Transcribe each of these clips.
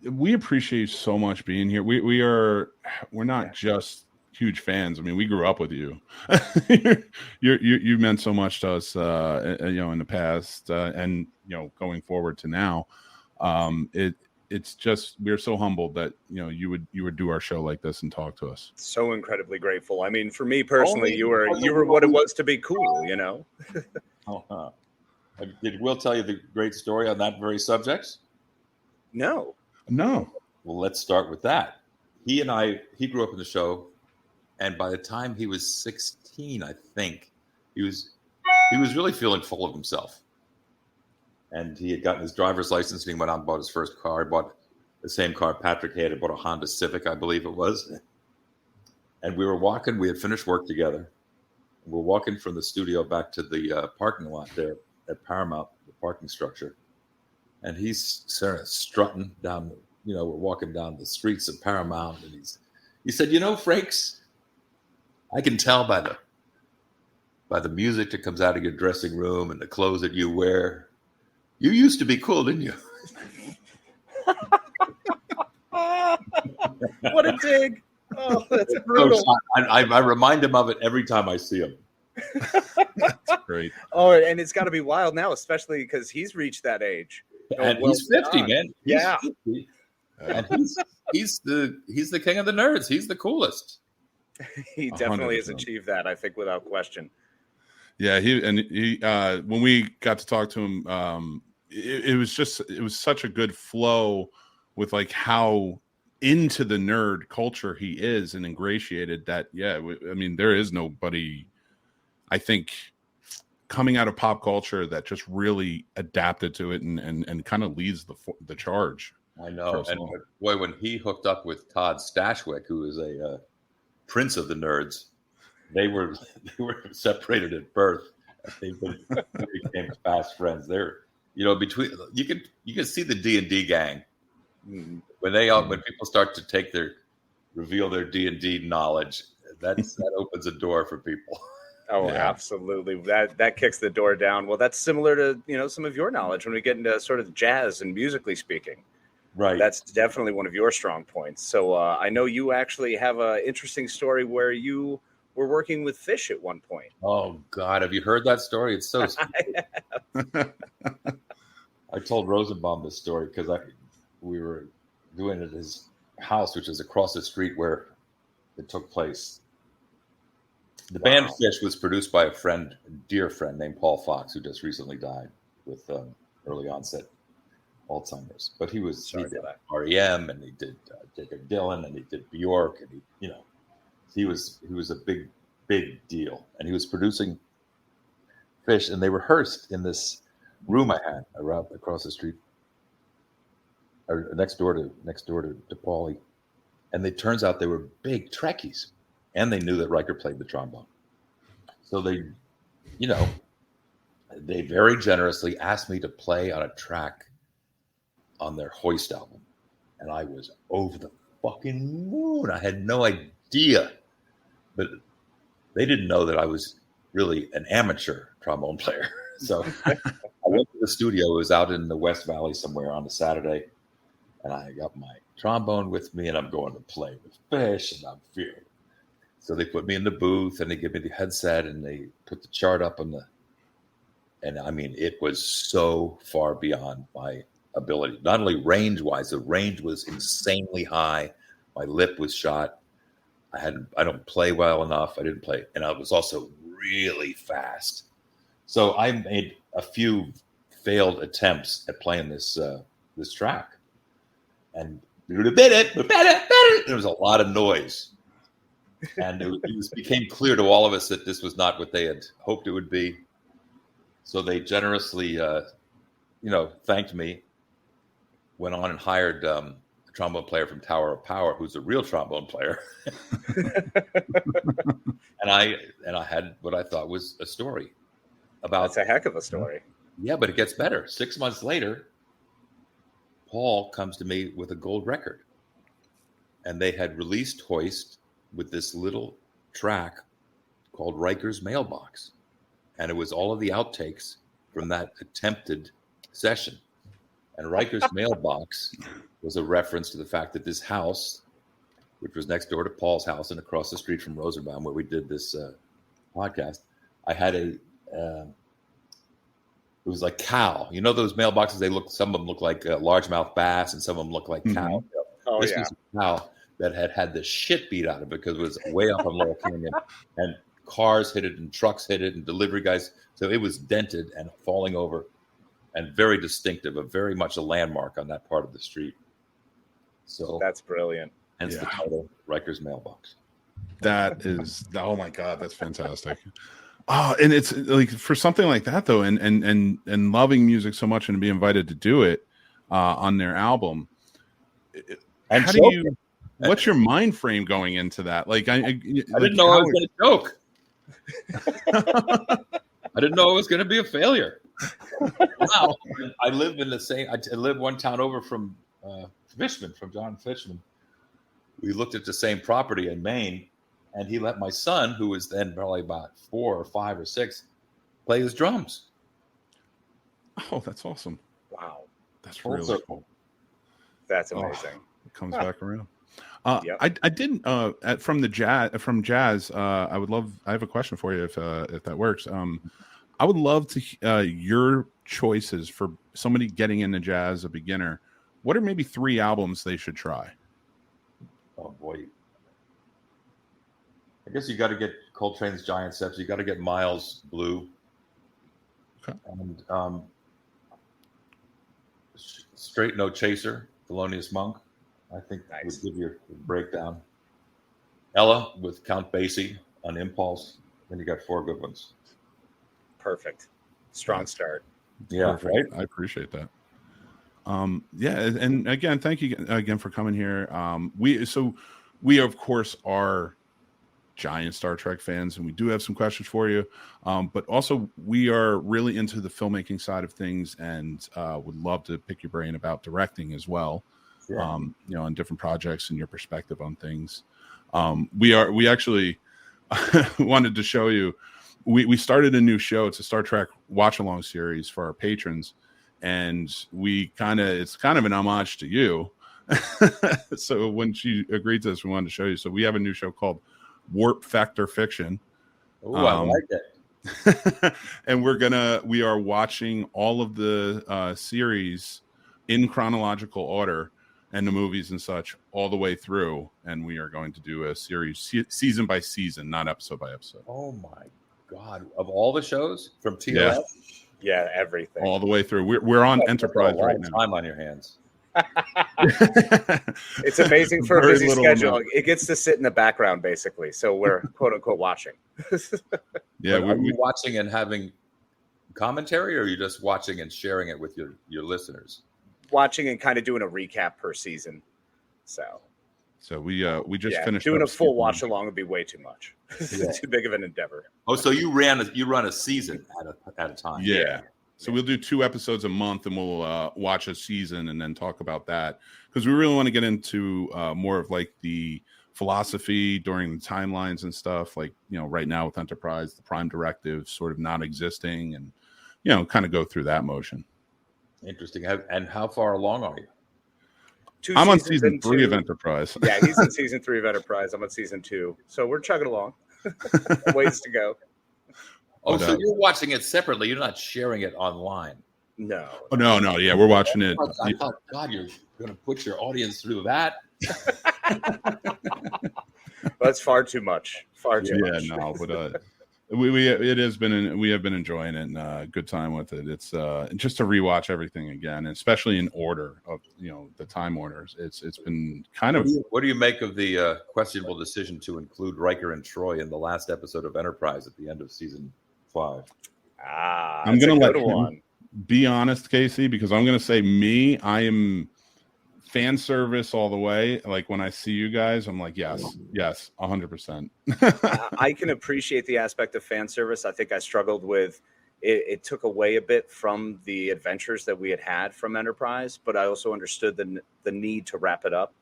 We appreciate you so much being here. We're not just huge fans. I mean, we grew up with you. You meant so much to us, in the past, and going forward to now. It's just we're so humbled that you would do our show like this and talk to us. So incredibly grateful. I mean, for me personally, you were what it was to be cool. Did Will tell you the great story on that very subject? No. Well, let's start with that. He grew up in the show, and by the time he was 16, I think he was really feeling full of himself. And he had gotten his driver's license, and he went out and bought his first car. He bought the same car Patrick had. He bought a Honda Civic, I believe it was. And we were walking. We had finished work together. We're walking from the studio back to the parking lot there at Paramount, the parking structure. And he's sort of strutting down, we're walking down the streets of Paramount. And he said, Frakes, I can tell by the music that comes out of your dressing room and the clothes that you wear. You used to be cool, didn't you? What a dig. Oh, that's brutal. I remind him of it every time I see him. That's great. Oh, and it's got to be wild now, especially because he's reached that age. And he's 50, man. He's 50. And he's the king of the nerds. He's the coolest. He definitely 100%. Has achieved that, I think, without question. Yeah, he when we got to talk to him, it was such a good flow with like how into the nerd culture he is and ingratiated that. Yeah, I mean, there is nobody, I think, coming out of pop culture that just really adapted to it and kind of leads the charge. I know. And boy, when he hooked up with Todd Stashwick, who is a prince of the nerds, they were separated at birth. They became fast friends. They're between you can see the D&D gang when people start to reveal their D&D knowledge. That opens a door for people. Oh, yeah. Absolutely. That kicks the door down. Well, that's similar to, some of your knowledge when we get into sort of jazz and musically speaking. Right. That's definitely one of your strong points. So I know you actually have an interesting story where you were working with Fish at one point. Oh, God. Have you heard that story? It's so stupid. I told Rosenbaum this story because we were doing it at his house, which is across the street where it took place. The band Fish was produced by a dear friend named Paul Fox, who just recently died with early onset Alzheimer's. But he did REM, and he did Jacob Dylan, and he did Bjork, and he was a big deal. And he was producing Fish, and they rehearsed in this room I had around across the street, or next door to Paulie. And it turns out they were big Trekkies. And they knew that Riker played the trombone. So they very generously asked me to play on a track on their Hoist album. And I was over the fucking moon. I had no idea. But they didn't know that I was really an amateur trombone player. So I went to the studio. It was out in the West Valley somewhere on a Saturday. And I got my trombone with me, and I'm going to play with Fish, and I'm feeling. So they put me in the booth, and they give me the headset, and they put the chart up and I mean, it was so far beyond my ability. Not only range-wise, the range was insanely high. My lip was shot. I don't play well enough. I didn't play, and I was also really fast. So I made a few failed attempts at playing this track, and there was a lot of noise. And it became clear to all of us that this was not what they had hoped it would be. So they generously, thanked me, went on and hired a trombone player from Tower of Power, who's a real trombone player. and I had what I thought was a story about. That's a heck of a story. Yeah, but it gets better. 6 months later, Paul comes to me with a gold record. And they had released Hoist with this little track called Riker's Mailbox. And it was all of the outtakes from that attempted session. And Riker's mailbox was a reference to the fact that this house, which was next door to Paul's house and across the street from Rosenbaum, where we did this podcast, I had it was like cow. You know those mailboxes? Some of them look like largemouth bass, and some of them look like cow. Oh, This yeah. was a cow that had the shit beat out of it because it was way up on Laurel Canyon, and cars hit it, and trucks hit it, and delivery guys. So it was dented and falling over, and very distinctive, very much a landmark on that part of the street. So That's brilliant. hence the title, Riker's Mailbox. That is, oh my God, that's fantastic. Oh, and it's like for something like that though, and loving music so much and to be invited to do it on their album. And how do you? What's your mind frame going into that? Like I didn't know I was going to choke. I didn't know it was going to be a failure. Wow. I live in the same. I live one town over from Fishman, from John Fishman. We looked at the same property in Maine, and he let my son, who was then probably about 4 or 5 or 6, play his drums. Oh, that's awesome. Wow. That's really cool. That's amazing. It comes back around. Yep. I didn't from jazz. I would love. I have a question for you if that works. I would love to your choices for somebody getting into jazz, a beginner. What are maybe 3 albums they should try? Oh boy, I guess you got to get Coltrane's Giant Steps. You got to get Miles Blue, okay. And Straight No Chaser, Thelonious Monk. I think would give you a breakdown. Ella with Count Basie on Impulse. Then you got 4 good ones. Perfect. Strong start. Yeah, Perfect. right. I appreciate that. Yeah, and again, thank you again for coming here. We of course are giant Star Trek fans, and we do have some questions for you. But also we are really into the filmmaking side of things, and would love to pick your brain about directing as well. Sure. On different projects and your perspective on things. We actually wanted to show you. We started a new show. It's a Star Trek watch along series for our patrons. And it's kind of an homage to you. So when she agreed to this, we wanted to show you. So we have a new show called Warp Factor Fiction. Oh, I like it. And we are watching all of the series in chronological order and the movies and such all the way through. And we are going to do a series season by season, not episode by episode. Oh my God. Of all the shows from TOS? Yeah, everything. All the way through. We're on Enterprise right now. Time on your hands. It's amazing for a Very busy little schedule. amount. It gets to sit in the background, basically. So we're quote unquote watching. Yeah, are you watching and having commentary, or are you just watching and sharing it with your listeners? Watching and kind of doing a recap per season. So we just finished doing up a full season watch along would be way too much. Yeah. Too big of an endeavor. Oh, so you run a season at a time. Yeah. So we'll do 2 episodes a month, and we'll watch a season and then talk about that, because we really want to get into more of like the philosophy during the timelines and stuff. Like, right now with Enterprise, the Prime Directive sort of not existing, and kind of go through that motion. Interesting. And how far along are you? I'm on season 3 of Enterprise. Yeah, he's in season 3 of Enterprise. I'm on season 2. So we're chugging along. Ways to go. Oh, so you're watching it separately. You're not sharing it online. No. Oh, no. Yeah, we're watching it. I thought, God, you're going to put your audience through that. That's far too much. Far too much. Yeah, no, but we have been enjoying it, and good time with it. It's just to rewatch everything again, especially in order of the time orders. It's been kind of. What do you make of the questionable decision to include Riker and Troy in the last episode of Enterprise at the end of season 5? I'm going to let him be honest, Casey, because I'm going to say I am fan service all the way. Like when I see you guys, I'm like, yes, 100%. I can appreciate the aspect of fan service. I think I struggled with it. It took away a bit from the adventures that we had from Enterprise, but I also understood the need to wrap it up.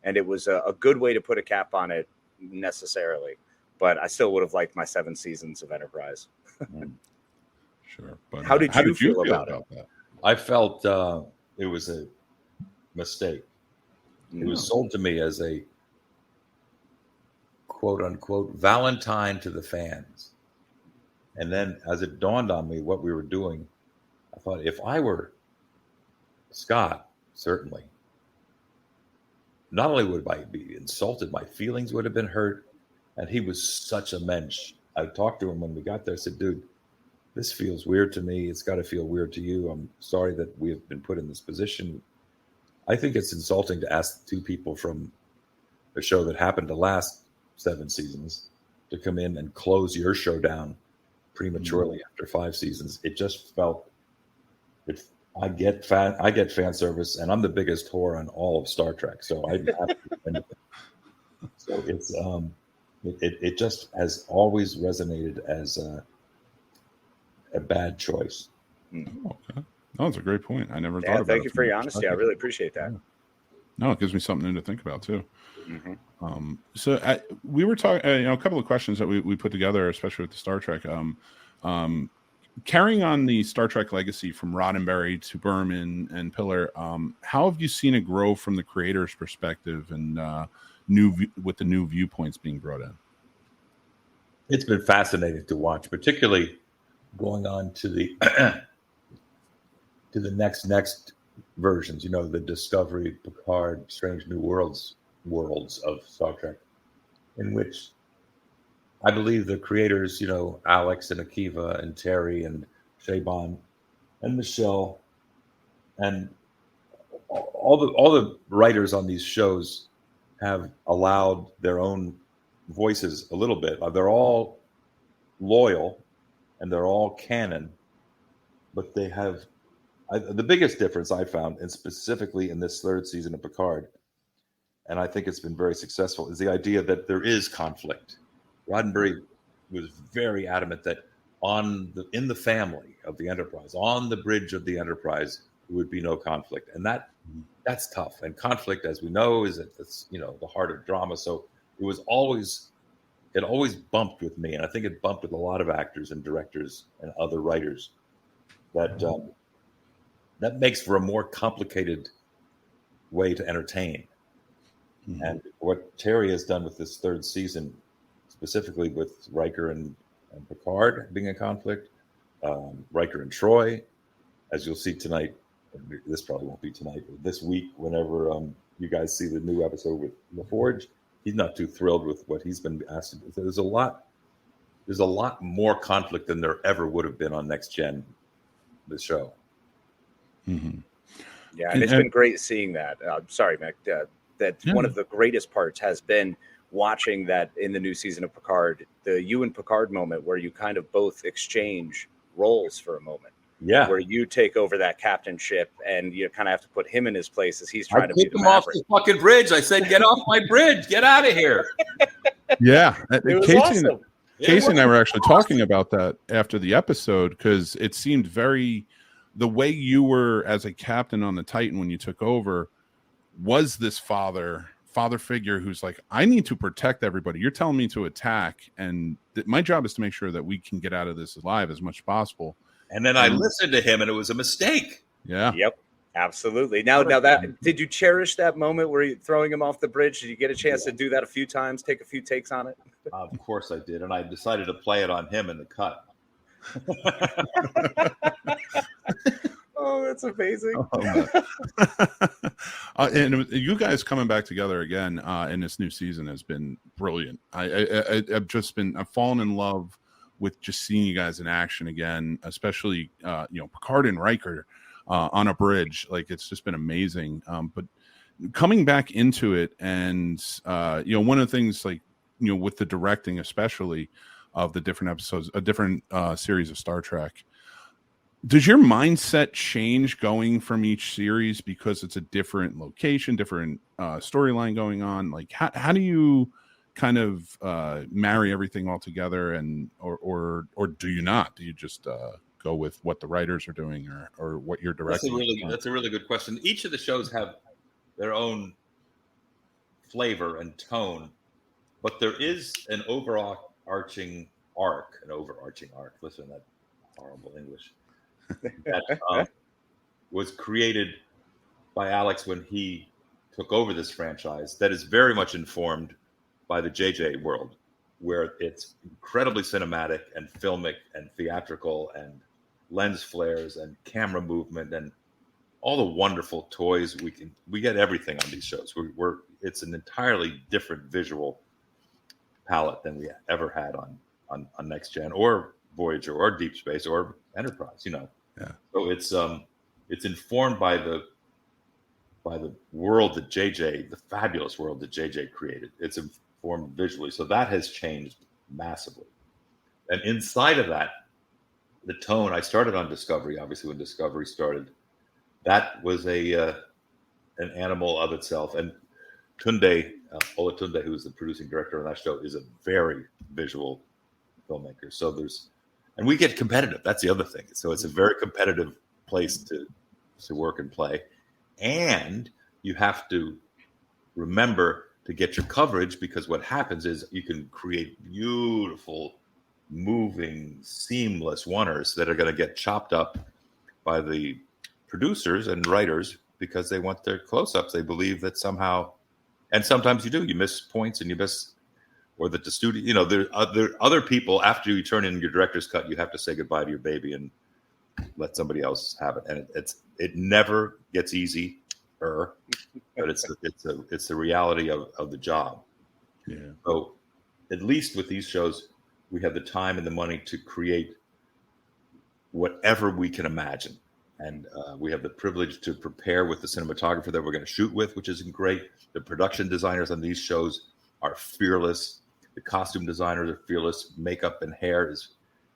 And it was a good way to put a cap on it necessarily. But I still would have liked my 7 seasons of Enterprise. Sure. But how did you feel about it? I felt it was a mistake. It Mm. was sold to me as a quote unquote Valentine to the fans. And then as it dawned on me what we were doing, I thought, if I were Scott, certainly, not only would I be insulted, my feelings would have been hurt. And he was such a mensch. I talked to him when we got there. I said, dude, this feels weird to me. It's got to feel weird to you. I'm sorry that we have been put in this position. I think it's insulting to ask two people from a show that happened to last 7 seasons to come in and close your show down prematurely after 5 seasons. It just felt. I get fan service, and I'm the biggest whore on all of Star Trek. So I have to defend it. So it's it just has always resonated as a bad choice. Okay. That was a great point. I never thought about it. Thank you for your honesty. I really appreciate that. No, it gives me something new to think about too. Mm-hmm. So we were talking, a couple of questions that we put together, especially with the Star Trek. Carrying on the Star Trek legacy from Roddenberry to Berman and Piller, how have you seen it grow from the creator's perspective and with the new viewpoints being brought in? It's been fascinating to watch, particularly going on to the to the next versions. The Discovery, Picard, Strange New Worlds of Star Trek, in which I believe the creators, Alex and Akiva and Terry and Shaban and Michelle and all the writers on these shows have allowed their own voices a little bit. They're all loyal and they're all canon, but they have the biggest difference I found, and specifically in this 3rd season of Picard, and I think it's been very successful, is the idea that there is conflict. Roddenberry was very adamant that in the family of the Enterprise, on the bridge of the Enterprise, there would be no conflict, and that's tough. And conflict, as we know, is the heart of drama. So it always bumped with me, and I think it bumped with a lot of actors and directors and other writers. That makes for a more complicated way to entertain. Mm-hmm. And what Terry has done with this 3rd season, specifically with Riker and Picard being in conflict, Riker and Troy, as you'll see tonight. This probably won't be tonight, but this week, whenever you guys see the new episode with LaForge, he's not too thrilled with what he's been asked to do. So there's a lot more conflict than there ever would have been on Next Gen, the show. Mm-hmm. Yeah, and it's been great seeing that. Sorry, Mick. One of the greatest parts has been watching that in the new season of Picard, the you and Picard moment where you kind of both exchange roles for a moment. Yeah. Where you take over that captainship and you kind of have to put him in his place as he's trying to be the him off Maverick. the fucking bridge. I said, get off my bridge. Get out of here. Yeah. It was Casey, awesome. Casey and I were actually talking about that after the episode, because it seemed the way you were as a captain on the Titan when you took over was this father figure who's like, I need to protect everybody. You're telling me to attack, and my job is to make sure that we can get out of this alive as much as possible. And then I listened to him, and it was a mistake. Yeah. Yep. Absolutely. Now that, did you cherish that moment where you throwing him off the bridge? Did you get a chance to do that a few times, take a few takes on it? Of course I did. And I decided to play it on him in the cut. Oh, that's amazing. And you guys coming back together again in this new season has been brilliant. I've fallen in love with just seeing you guys in action again, especially Picard and Riker on a bridge. Like, it's just been amazing. But coming back into it, and one of the things, like, with the directing, especially of the different episodes, a different series of Star Trek, does your mindset change going from each series because it's a different location, different storyline going on? Like, how do you kind of marry everything all together, and or do you not? Do you just go with what the writers are doing, or what you're directing? That's a really good question. Each of the shows have their own flavor and tone, but there is an overarching arc. Listen to that horrible English. That was created by Alex when he took over this franchise that is very much informed by the JJ world, where it's incredibly cinematic and filmic and theatrical and lens flares and camera movement and all the wonderful toys we get everything on these shows. It's an entirely different visual palette than we ever had on Next Gen or Voyager or Deep Space or Enterprise, you know. Yeah. So it's informed by the world that the fabulous world that JJ created. It's informed visually. So that has changed massively. And inside of that, the tone, I started on Discovery, obviously when Discovery started. That was an animal of itself. And Tunde, Ola Tunde, who is the producing director on that show, is a very visual filmmaker. So and we get competitive. That's the other thing. So it's a very competitive place to work and play. And you have to remember to get your coverage, because what happens is you can create beautiful, moving, seamless oneers that are going to get chopped up by the producers and writers because they want their close-ups. They believe that somehow, and sometimes you do, you miss points and you miss, or that the studio, you know, there are other people, after you turn in your director's cut, you have to say goodbye to your baby and let somebody else have it. And it never gets easier, but it's the reality of the job. Yeah. So at least with these shows, we have the time and the money to create whatever we can imagine. And we have the privilege to prepare with the cinematographer that we're going to shoot with, which is great. The production designers on these shows are fearless. The costume designers are fearless. Makeup and hair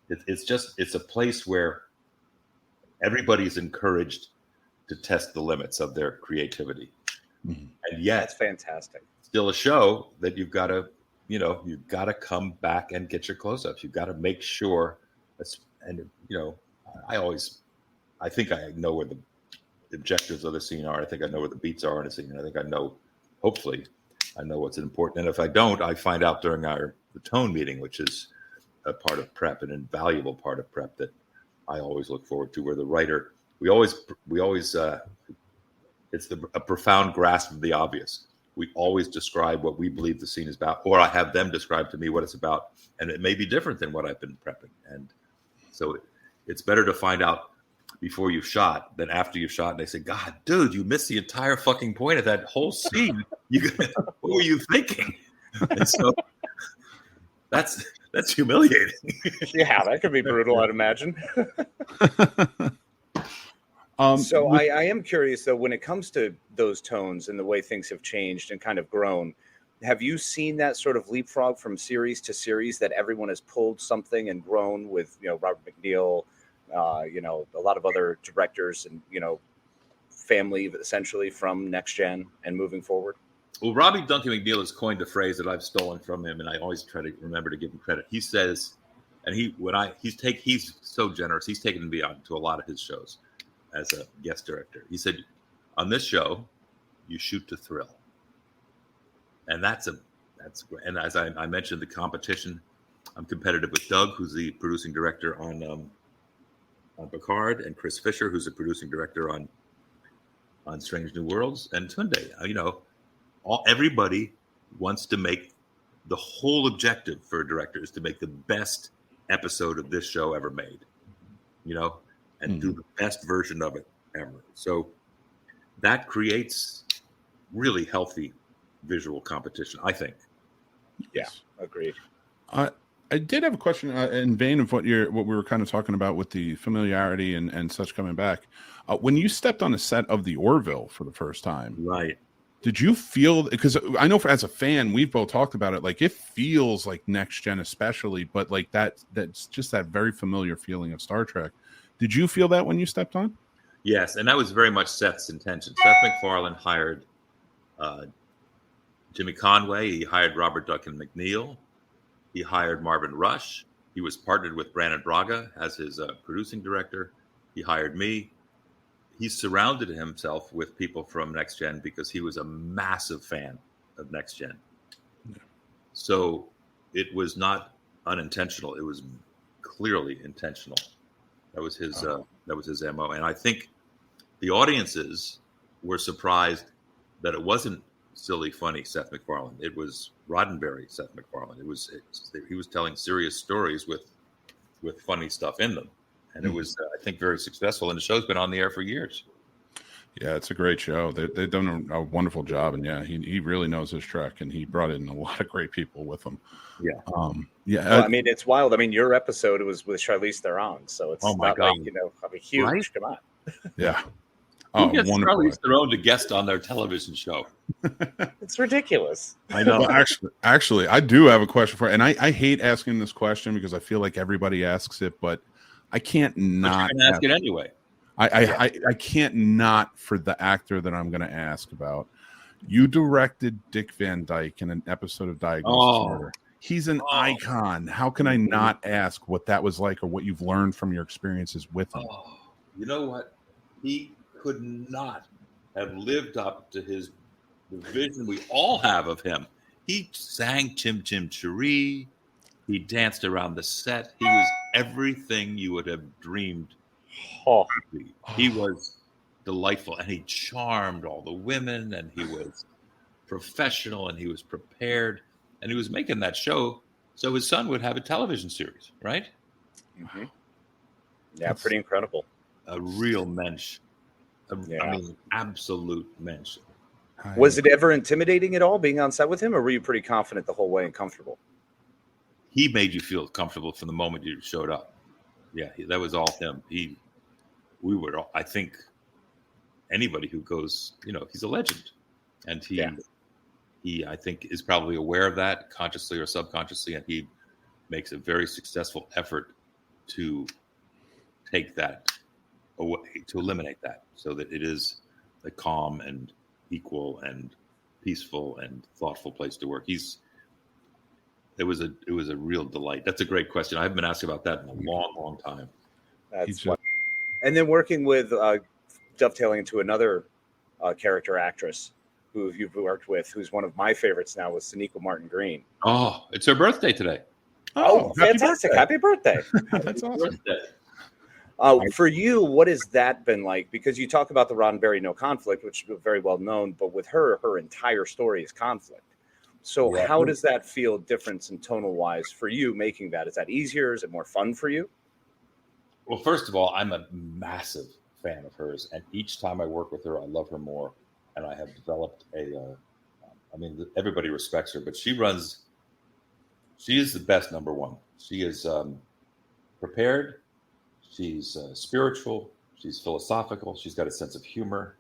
it's a place where everybody's encouraged to test the limits of their creativity. Mm-hmm. And yet, that's fantastic. Still a show that you've got to come back and get your close-ups. You've got to make sure, and I think I know where the objectives of the scene are. I think I know where the beats are in a scene. And I think hopefully I know what's important. And if I don't, I find out during the tone meeting, which is a part of prep, an invaluable part of prep that I always look forward to, where the writer, we always it's a profound grasp of the obvious. We always describe what we believe the scene is about, or I have them describe to me what it's about, and it may be different than what I've been prepping. And so it's better to find out before you've shot than after you've shot, and they say, God, dude, you missed the entire fucking point of that whole scene. What were you thinking? And so that's humiliating. Yeah, that could be brutal, I'd imagine. I am curious, though, when it comes to those tones and the way things have changed and kind of grown, have you seen that sort of leapfrog from series to series, that everyone has pulled something and grown with, Robert McNeil, a lot of other directors and, family essentially from Next Gen and moving forward? Well, Robbie Duncan McNeil has coined a phrase that I've stolen from him, and I always try to remember to give him credit. He says, and he's so generous. He's taken me on to a lot of his shows as a guest director. He said, on this show, you shoot to thrill. And that's great. And as I mentioned, the competition, I'm competitive with Doug, who's the producing director on Picard, and Chris Fisher, who's the producing director on Strange New Worlds, and Tunde. Everybody wants to make, the whole objective for a director is to make the best episode of this show ever made, and do the best version of it ever. So that creates really healthy visual competition, I think. Yeah, agreed. I did have a question in vein of what we were kind of talking about with the familiarity and such coming back. When you stepped on the set of the Orville for the first time, right? Did you feel, because I know as a fan, we've both talked about it, like it feels like Next Gen especially, but like that's just that very familiar feeling of Star Trek. Did you feel that when you stepped on? Yes, and that was very much Seth's intention. Seth MacFarlane hired Jimmy Conway. He hired Robert Duncan McNeil. He hired Marvin Rush. He was partnered with Brandon Braga as his producing director. He hired me. He surrounded himself with people from Next Gen because he was a massive fan of Next Gen. Yeah. So it was not unintentional. It was clearly intentional. That was his MO. And I think the audiences were surprised that it wasn't silly, funny Seth MacFarlane. It was Roddenberry Seth MacFarlane. He was telling serious stories with funny stuff in them, and it was I think very successful. And the show's been on the air for years. Yeah, it's a great show. They've done a wonderful job, and he really knows his Trek, and he brought in a lot of great people with him. Yeah, Well, I mean, it's wild. I mean, your episode was with Charlize Theron, so it's Oh my not God. like I'm a huge. Right? Come on. Yeah. who gets wonderful. Charlize Theron to guest on their television show? It's ridiculous. I know. Well, actually, I do have a question for you, and I hate asking this question because I feel like everybody asks it, but I can't not But you're gonna ask it anyway. I can't not for the actor that I'm going to ask about. You directed Dick Van Dyke in an episode of Diagnosis Murder. He's an icon. How can I not ask what that was like or what you've learned from your experiences with him? Oh, you know what? He could not have lived up to the vision we all have of him. He sang Chim Chim Cheree. He danced around the set. He was everything you would have dreamed. Oh, He was delightful, and he charmed all the women, and he was professional, and he was prepared, and he was making that show so his son would have a television series, right? yeah, pretty incredible. A real mensch. Yeah. I mean, absolute mensch. Was it ever intimidating at all being on set with him, or were you pretty confident the whole way and comfortable? He made you feel comfortable from the moment you showed up. Yeah, that was all him. I think anybody who goes, he's a legend, and he I think is probably aware of that consciously or subconsciously, and he makes a very successful effort to take that away, to eliminate that, so that it is a calm and equal and peaceful and thoughtful place to work. It was a real delight. That's a great question. I haven't been asked about that in a long, long time. And then working with dovetailing into another character actress who you've worked with, who's one of my favorites now, was Sonequa Martin Green. Oh, it's her birthday today. Oh, fantastic. Happy birthday. That's awesome. For you, what has that been like? Because you talk about the Roddenberry no conflict, which is very well known, but with her entire story is conflict. So how does that feel different and tonal wise for you making that? Is that easier? Is it more fun for you? Well, first of all, I'm a massive fan of hers, and each time I work with her, I love her more. And I have developed everybody respects her, but she is the best number one. She is prepared. She's spiritual. She's philosophical. She's got a sense of humor.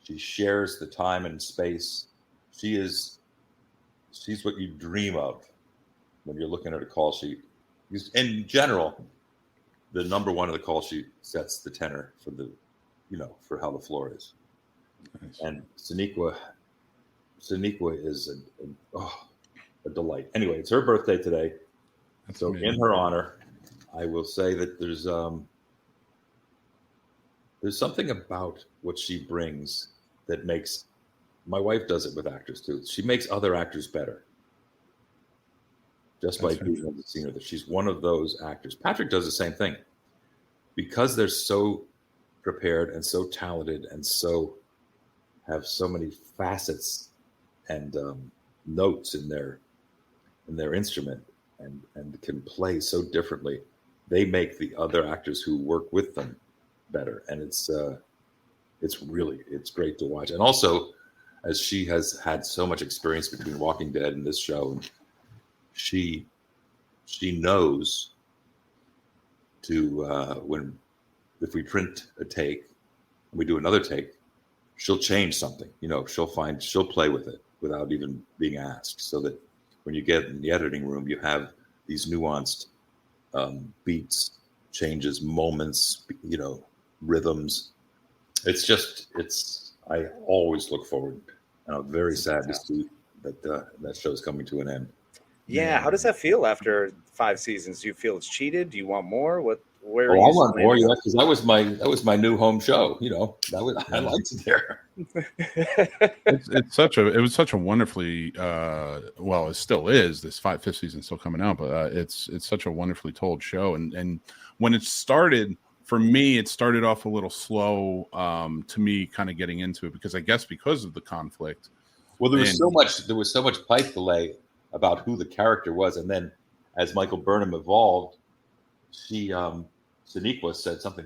She shares the time and space. She's what you dream of when you're looking at a call sheet. In general, the number one of the call sheet sets the tenor for how the floor is. Nice. And Sonequa is a delight. Anyway, it's her birthday today. So amazing. In her honor, I will say that there's something about what she brings that makes, my wife does it with actors too. She makes other actors better. Just by being able to see her, that she's one of those actors. Patrick does the same thing. Because they're so prepared and so talented and have so many facets and notes in their instrument and can play so differently, they make the other actors who work with them better. And it's great to watch. And also, as she has had so much experience between Walking Dead and this show, she knows to if we print a take and we do another take, she'll change something. She'll play with it without even being asked, so that when you get in the editing room, you have these nuanced beats, changes, moments, rhythms. I always look forward, and I'm very sad to see that show's coming to an end. Yeah. How does that feel after 5 seasons? Do you feel it's cheated? Do you want more? I want more, because that was my new home show. I liked it there. It was such a wonderfully it still is, this fifth season still coming out, but it's such a wonderfully told show. And when it started, for me, it started off a little slow to me kind of getting into it because I guess because of the conflict. Well, there was so much pipe delay about who the character was, and then as Michael Burnham evolved, Sonequa said something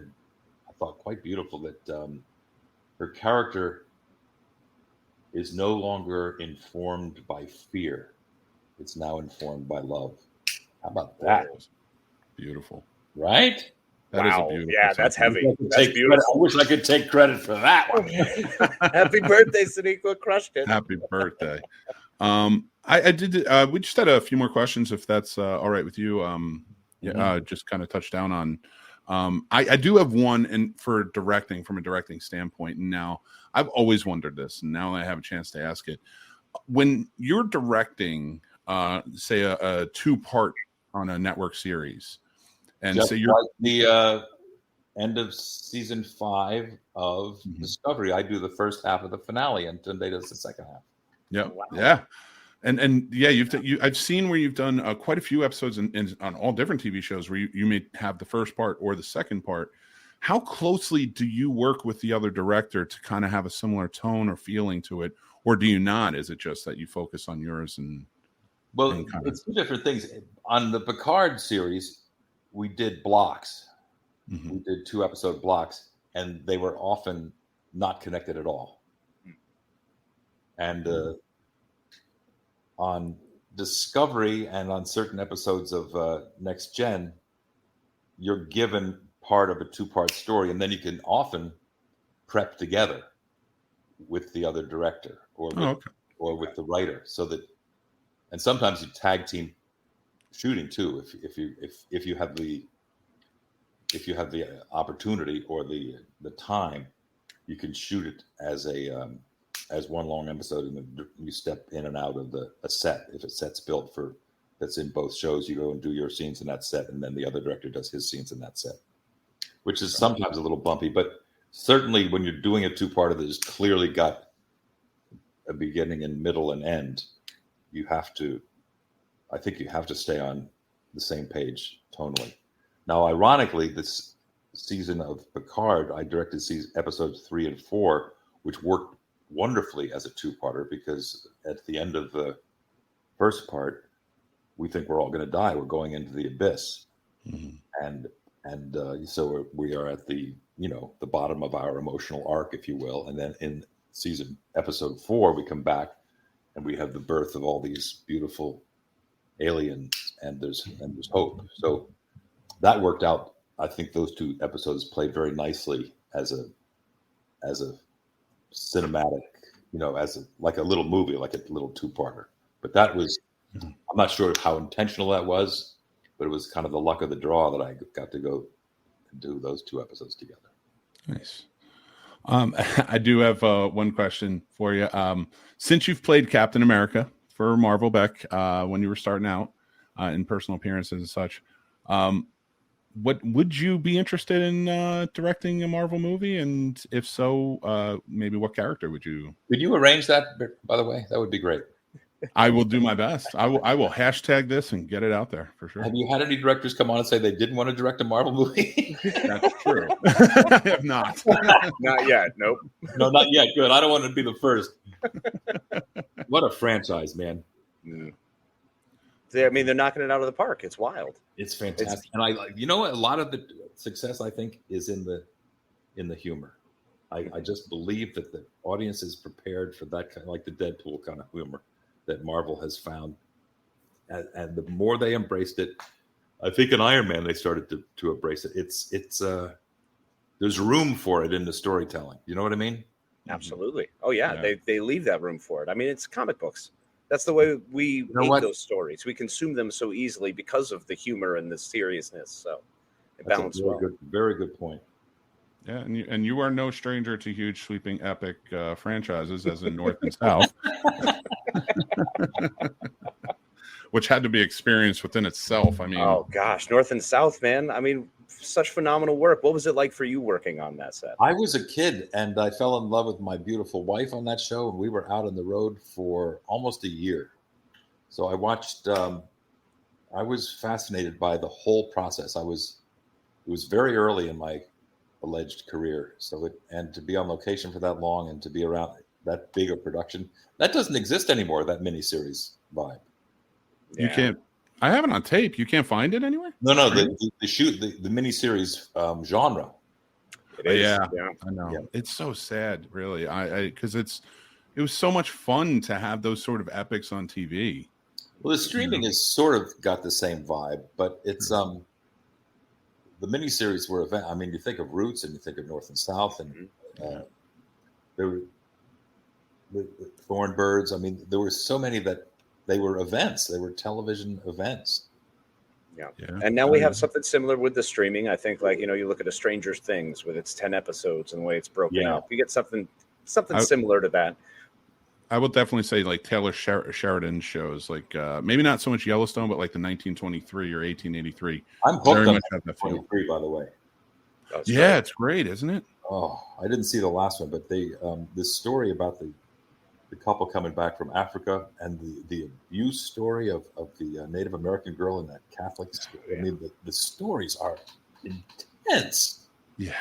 I thought quite beautiful, that her character is no longer informed by fear; it's now informed by love. How about that? Beautiful, right? That is a beautiful. Yeah, that's sentiment. heavy. That's beautiful. I wish I could take credit for that one. Happy birthday, Sonequa. Crushed it. Happy birthday. I did. We just had a few more questions, if that's all right with you. Just kind of touch down on. I do have one, and for directing, from a directing standpoint. And now I've always wondered this, and now I have a chance to ask it. When you're directing, say a 2-part on a network series, and just so you're like the end of season 5 of Discovery, I do the first half of the finale, and Tunde does the second half. Yeah, wow. yeah, and yeah, I've seen where you've done quite a few episodes on all different TV shows where you may have the first part or the second part. How closely do you work with the other director to kind of have a similar tone or feeling to it, or do you not? Is it just that you focus on yours and? Well, it's 2 different things. On the Picard series, we did blocks. We did 2-episode blocks, and they were often not connected at all. And on Discovery and on certain episodes of Next Gen, you're given part of a 2-part story, and then you can often prep together with the other director or with the writer, so that. And sometimes you tag team shooting too, if you have the opportunity or the time, you can shoot it as one long episode, and then you step in and out of a set. If a set's built that's in both shows, you go and do your scenes in that set, and then the other director does his scenes in that set, which is sometimes a little bumpy. But certainly when you're doing a 2-parter that has clearly got a beginning and middle and end, I think you have to stay on the same page tonally. Now, ironically, this season of Picard, I directed episodes 3 and 4, which worked wonderfully as a 2-parter, because at the end of the first part, we think we're all going to die. We're going into the abyss, and so we are at the bottom of our emotional arc, if you will. And then in episode 4, we come back, and we have the birth of all these beautiful aliens, and there's hope. So that worked out. I think those 2 episodes played very nicely as a cinematic, like a little movie, like a little 2-parter. But that was, I'm not sure how intentional that was, but it was kind of the luck of the draw that I got to go and do those 2 episodes together. Nice. I do have one question for you. Since you've played Captain America for Marvel back when you were starting out in personal appearances and such, what would you be interested in directing a Marvel movie? And if so, maybe what character would you? Could you arrange that, by the way? That would be great. I will do my best. I will hashtag this and get it out there for sure. Have you had any directors come on and say they didn't want to direct a Marvel movie? That's true. I have not. Not yet. Nope. No, not yet. Good. I don't want to be the first. What a franchise, man. I mean, they're knocking it out of the park. It's wild. It's fantastic. And a lot of the success, I think, is in the humor. I just believe that the audience is prepared for that kind of, like the Deadpool kind of humor that Marvel has found. And the more they embraced it, I think in Iron Man, they started to embrace it. It's there's room for it in the storytelling. You know what I mean? Absolutely. Oh yeah. They leave that room for it. I mean, it's comic books. That's the way we make those stories. We consume them so easily because of the humor and the seriousness. So it balances well. Very good point. Yeah, and you are no stranger to huge, sweeping, epic franchises, as in North and South, which had to be experienced within itself. I mean, oh gosh, North and South, man. I mean, such phenomenal work. What was it like for you working on that set? I was a kid, and I fell in love with my beautiful wife on that show, and we were out on the road for almost a year. So I watched. I was fascinated by the whole process. It was very early in my alleged career. And to be on location for that long and to be around that big a production, that doesn't exist anymore, that miniseries vibe. You can't, I have it on tape. You can't find it anywhere? No, the miniseries genre. It is. Yeah, Yeah. I know. Yeah. It's so sad, really. Because it was so much fun to have those sort of epics on TV. Well, the streaming has sort of got the same vibe, but it's the miniseries were event. I mean, you think of Roots and you think of North and South, and there were the Thornbirds. I mean, there were so many that they were events. They were television events. Yeah. And now we have something similar with the streaming. I think, like, you look at a Stranger Things with its 10 episodes and the way it's broken up. You get something similar to that. I will definitely say, like, Taylor Sheridan shows, like, maybe not so much Yellowstone, but like the 1923 or 1883. I'm hooked on 1923, by the way. Yeah, it's great, isn't it? Oh, I didn't see the last one, but this story about the couple coming back from Africa and the abuse story of the Native American girl in that Catholic school. I mean, the stories are intense. Yeah,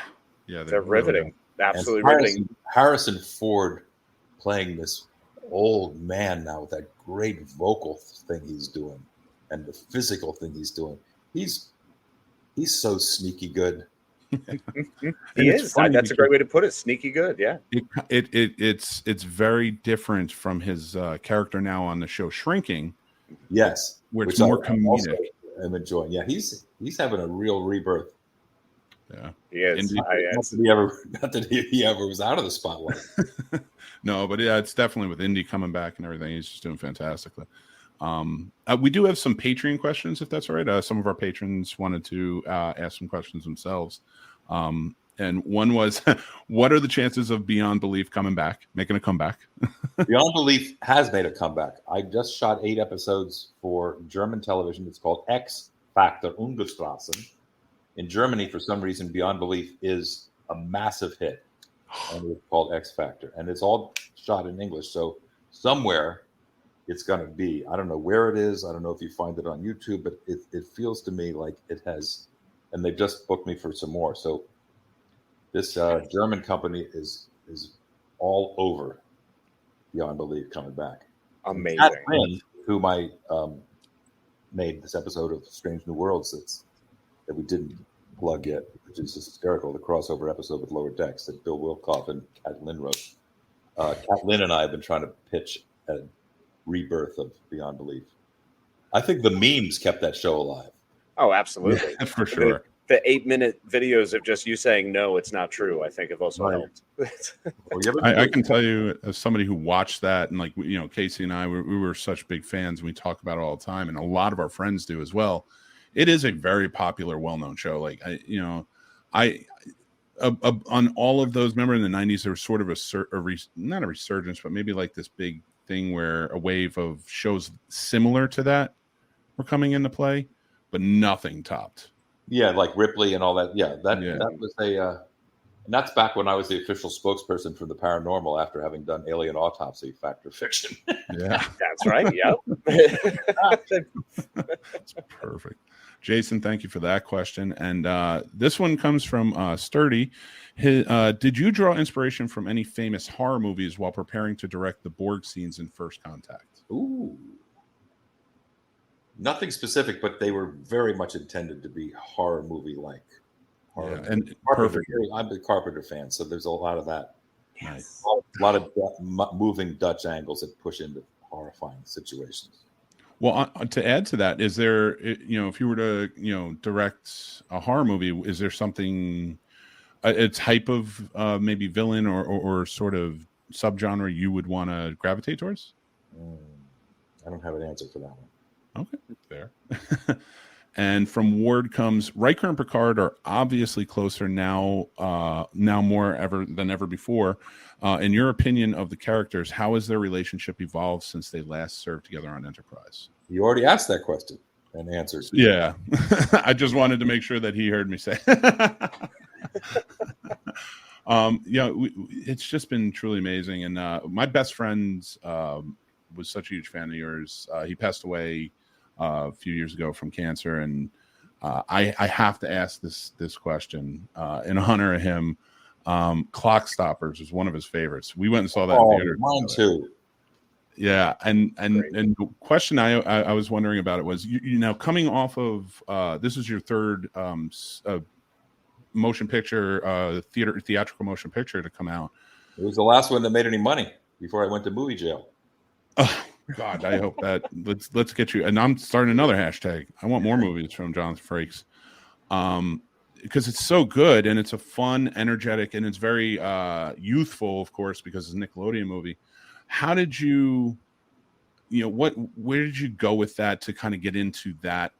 they're riveting. Really, absolutely riveting. Harrison Ford playing this old man now with that great vocal thing he's doing and the physical thing he's doing. He's so sneaky good. He is. That's a great way to put it. Sneaky good. Yeah. It's very different from his character now on the show Shrinking. Yes, where it's more comedic. I'm enjoying. Yeah, he's having a real rebirth. Yeah, he is. Not that he ever was out of the spotlight. No, but yeah, it's definitely with Indy coming back and everything. He's just doing fantastically. We do have some Patreon questions, if that's all right. Some of our patrons wanted to ask some questions themselves. And one was, what are the chances of Beyond Belief making a comeback? Beyond Belief has made a comeback. I just shot 8 episodes for German television. It's called X Factor Ungestraßen. In Germany, for some reason, Beyond Belief is a massive hit. And it's called X Factor. And it's all shot in English. So somewhere it's going to be. I don't know where it is. I don't know if you find it on YouTube, but it feels to me like it has. And they've just booked me for some more. So this German company is all over Beyond Belief coming back. Amazing. Kat Lynn, whom I made this episode of Strange New Worlds that we didn't plug yet, which is hysterical, the crossover episode with Lower Decks that Bill Wilkoff and Kat Lynn wrote. Kat Lynn and I have been trying to pitch a rebirth of Beyond Belief. I think the memes kept that show alive. Oh, absolutely. Yeah, for sure. The 8-minute videos of just you saying, no, it's not true, I think have also helped. I can tell you, as somebody who watched that, and like, Casey and I, we were such big fans, and we talk about it all the time, and a lot of our friends do as well. It is a very popular, well-known show. Like, on all of those, remember in the 90s, there was sort of not a resurgence, but maybe like this big thing where a wave of shows similar to that were coming into play, but nothing topped. Yeah, like Ripley and all that. Yeah, that was and that's back when I was the official spokesperson for the paranormal after having done Alien Autopsy, Fact or Fiction. Yeah, that's right. Yep. That's perfect. Jason, thank you for that question. And this one comes from Sturdy. Did you draw inspiration from any famous horror movies while preparing to direct the Borg scenes in First Contact? Ooh. Nothing specific, but they were very much intended to be horror movie-like. And Carpenter, I'm a Carpenter fan, so there's a lot of that. Yes. A lot of moving Dutch angles that push into horrifying situations. Well, to add to that, is there, if you were to, direct a horror movie, is there something, a type of maybe villain or sort of subgenre you would want to gravitate towards? I don't have an answer for that one. Okay, fair. And from Ward comes, Riker and Picard are obviously closer now more than ever before. In your opinion of the characters, how has their relationship evolved since they last served together on Enterprise? You already asked that question and answered. Yeah. I just wanted to make sure that he heard me say. It's just been truly amazing. And my best friend was such a huge fan of yours. He passed away a few years ago from cancer, and I have to ask this question in honor of him. Clock Stoppers is one of his favorites. We went and saw that in theater. Mine too. Yeah, and the question I was wondering about it was, you know, coming off of this is your third motion picture theatrical motion picture to come out. It was the last one that made any money before I went to movie jail. Oh God, I hope that let's get you. And I'm starting another hashtag. I want more movies from Jonathan Frakes, because it's so good and it's a fun, energetic, and it's very youthful, of course, because it's a Nickelodeon movie. How did you know, where did you go with that to kind of get into that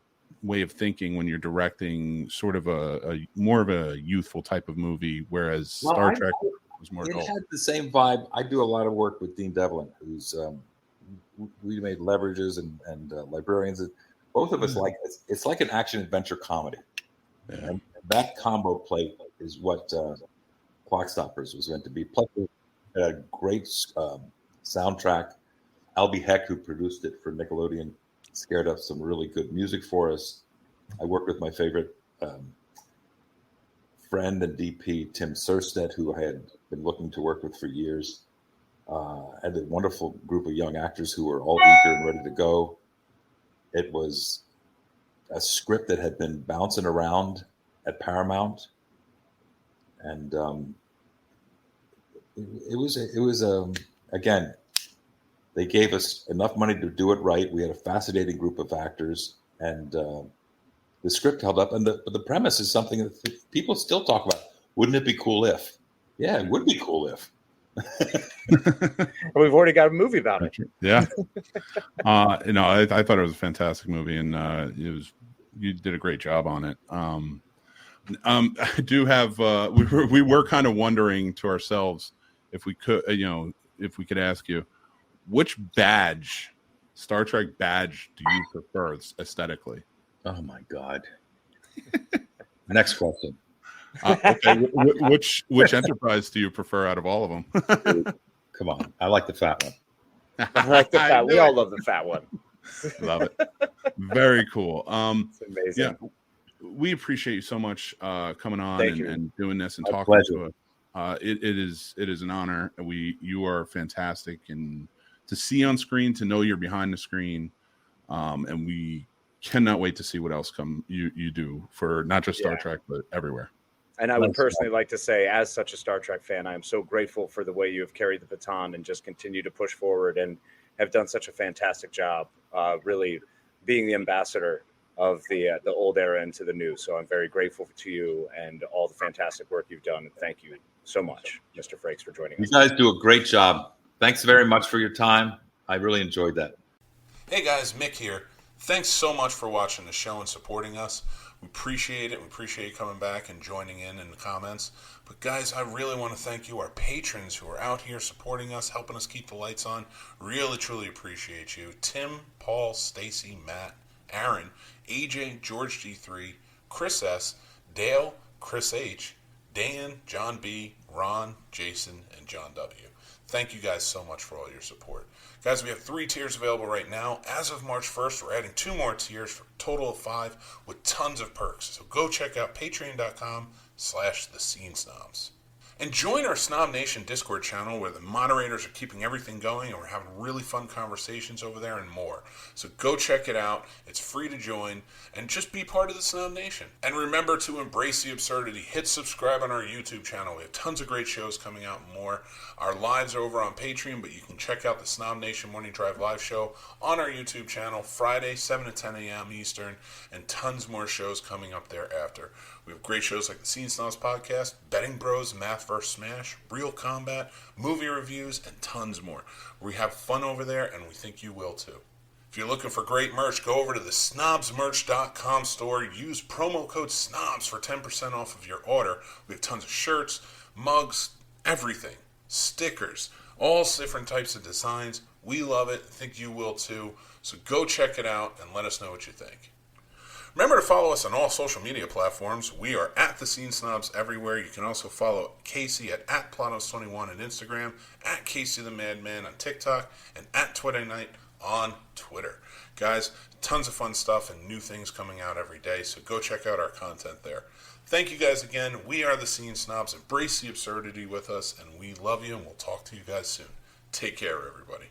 way of thinking when you're directing sort of a more of a youthful type of movie, whereas Star Trek was more adult? It had the same vibe. I do a lot of work with Dean Devlin, who's we made Leverages and Librarians. Both of us like it's like an action adventure comedy, and that combo play is what Clock Stoppers was meant to be. Plus, a great soundtrack. Albie Heck, who produced it for Nickelodeon, scared up some really good music for us. I worked with my favorite friend and DP, Tim Surstedt, who I had been looking to work with for years. And a wonderful group of young actors who were all eager and ready to go. It was a script that had been bouncing around at Paramount, and it was again, they gave us enough money to do it right. We had a fascinating group of actors, and the script held up. And the premise is something that people still talk about. Wouldn't it be cool if? Yeah, it would be cool if. We've already got a movie about it. Yeah. You know, I thought it was a fantastic movie, and you did a great job on it. I do have we were kind of wondering to ourselves if we could, if we could ask you, which Star Trek badge do you prefer aesthetically? Oh my God. Next question. Okay, which Enterprise do you prefer out of all of them? Come on, I like the fat one. I like the fat. We all love the fat one. Love it. Very cool. It's amazing. Yeah, we appreciate you so much coming on and doing this and My talking pleasure. to us. It is an honor. You are fantastic, and to see on screen, to know you're behind the screen, and we cannot wait to see what else you do for not just Star Trek but everywhere. And I would personally like to say, as such a Star Trek fan, I am so grateful for the way you have carried the baton and just continue to push forward and have done such a fantastic job, really being the ambassador of the old era into the new. So I'm very grateful to you and all the fantastic work you've done. And thank you so much, Mr. Frakes, for joining us. You guys do a great job. Thanks very much for your time. I really enjoyed that. Hey guys, Mick here. Thanks so much for watching the show and supporting us. We appreciate it. We appreciate you coming back and joining in the comments. But guys, I really want to thank you, our patrons who are out here supporting us, helping us keep the lights on. Really, truly appreciate you. Tim, Paul, Stacy, Matt, Aaron, AJ, George G3, Chris S, Dale, Chris H, Dan, John B, Ron, Jason, and John W. Thank you guys so much for all your support. Guys, we have 3 tiers available right now. As of March 1st, we're adding 2 more tiers for a total of 5 with tons of perks. So go check out patreon.com/thescenesnobs. And join our Snob Nation Discord channel where the moderators are keeping everything going and we're having really fun conversations over there and more. So go check it out. It's free to join and just be part of the Snob Nation. And remember to embrace the absurdity. Hit subscribe on our YouTube channel. We have tons of great shows coming out and more. Our lives are over on Patreon, but you can check out the Snob Nation Morning Drive live show on our YouTube channel Friday, 7 to 10 a.m. Eastern, and tons more shows coming up thereafter. We have great shows like the Scene Snobs Podcast, Betting Bros, Math vs. Smash, Real Combat, movie reviews, and tons more. We have fun over there, and we think you will too. If you're looking for great merch, go over to the snobsmerch.com store. Use promo code SNOBS for 10% off of your order. We have tons of shirts, mugs, everything, stickers, all different types of designs. We love it. I think you will too. So go check it out and let us know what you think. Remember to follow us on all social media platforms. We are at The Scene Snobs everywhere. You can also follow Casey at Planos21 on Instagram, at Casey the Madman on TikTok, and at Twitter Night on Twitter. Guys, tons of fun stuff and new things coming out every day, so go check out our content there. Thank you guys again. We are the Scene Snobs. Embrace the absurdity with us, and we love you, and we'll talk to you guys soon. Take care, everybody.